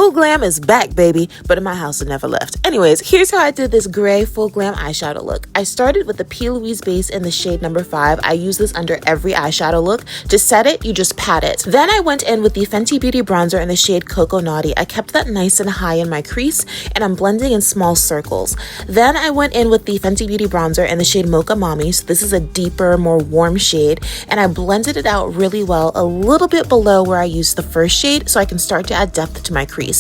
Full glam is back, baby, but in my house it never left. Anyways, here's how I did this gray full glam eyeshadow look. I started with the P. Louise base in the shade number 5. I use this under every eyeshadow look. To set it, you just pat it. Then I went in with the Fenty Beauty bronzer in the shade Coco Naughty. I kept that nice and high in my crease, and I'm blending in small circles. Then I went in with the Fenty Beauty bronzer in the shade Mocha Mami. So this is a deeper, more warm shade, and I blended it out really well, a little bit below where I used the first shade, so I can start to add depth to my crease.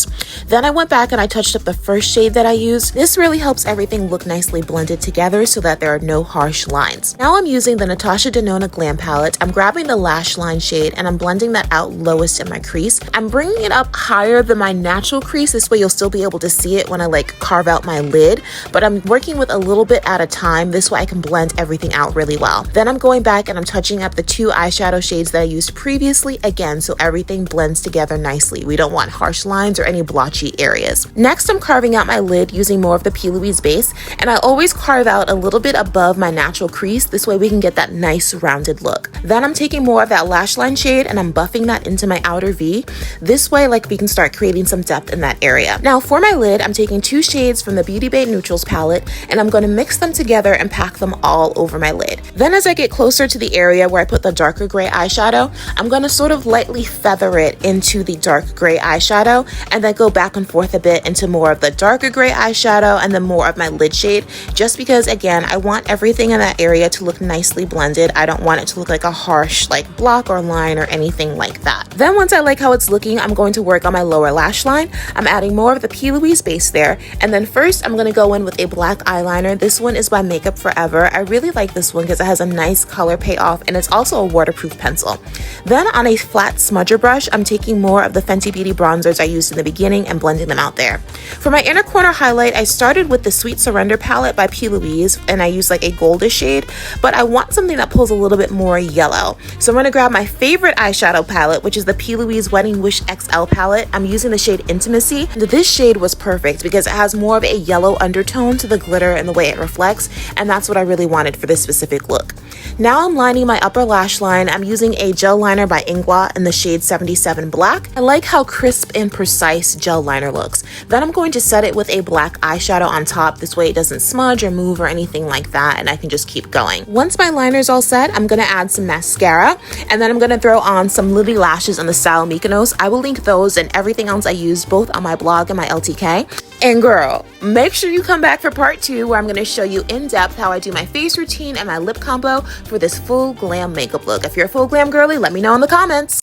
Then I went back and I touched up the first shade that I used. This really helps everything look nicely blended together so that there are no harsh lines. Now I'm using the Natasha Denona Glam palette. I'm grabbing the lash line shade and I'm blending that out lowest in my crease. I'm bringing it up higher than my natural crease. This way you'll still be able to see it when I carve out my lid, but I'm working with a little bit at a time. This way I can blend everything out really well. Then I'm going back and I'm touching up the 2 eyeshadow shades that I used previously again, so everything blends together nicely. We don't want harsh lines or any blotchy areas. Next, I'm carving out my lid using more of the P. Louise base, and I always carve out a little bit above my natural crease. This way we can get that nice rounded look. Then I'm taking more of that lash line shade and I'm buffing that into my outer V. This way we can start creating some depth in that area. Now for my lid, I'm taking 2 shades from the Beauty Bay Neutrals palette and I'm going to mix them together and pack them all over my lid. Then as I get closer to the area where I put the darker gray eyeshadow, I'm going to sort of lightly feather it into the dark gray eyeshadow and then go back and forth a bit into more of the darker gray eyeshadow and then more of my lid shade, just because again I want everything in that area to look nicely blended. I don't want it to look like a harsh block or line or anything like that. Then once I like how it's looking, I'm going to work on my lower lash line. I'm adding more of the P. Louise base there, and then first I'm going to go in with a black eyeliner. This one is by Makeup Forever. I really like this one because it has a nice color payoff and it's also a waterproof pencil. Then on a flat smudger brush, I'm taking more of the Fenty Beauty bronzers I used in the beginning and blending them out there. For my inner corner highlight, I started with the Sweet Surrender palette by P. Louise and I used a goldish shade, but I want something that pulls a little bit more yellow. So I'm going to grab my favorite eyeshadow palette, which is the P. Louise Wedding Wish XL palette. I'm using the shade Intimacy. This shade was perfect because it has more of a yellow undertone to the glitter and the way it reflects, and that's what I really wanted for this specific look. Now I'm lining my upper lash line. I'm using a gel liner by Inglot in the shade 77 Black. I like how crisp and precise gel liner looks. Then I'm going to set it with a black eyeshadow on top. This way it doesn't smudge or move or anything like that, and I can just keep going. Once my liner's all set, I'm going to add some mascara, and then I'm going to throw on some Lily lashes in the style Mykonos. I will link those and everything else I used both on my blog and my LTK. And girl, make sure you come back for part 2 where I'm going to show you in depth how I do my face routine and my lip combo for this full glam makeup look. If you're a full glam girly, let me know in the comments.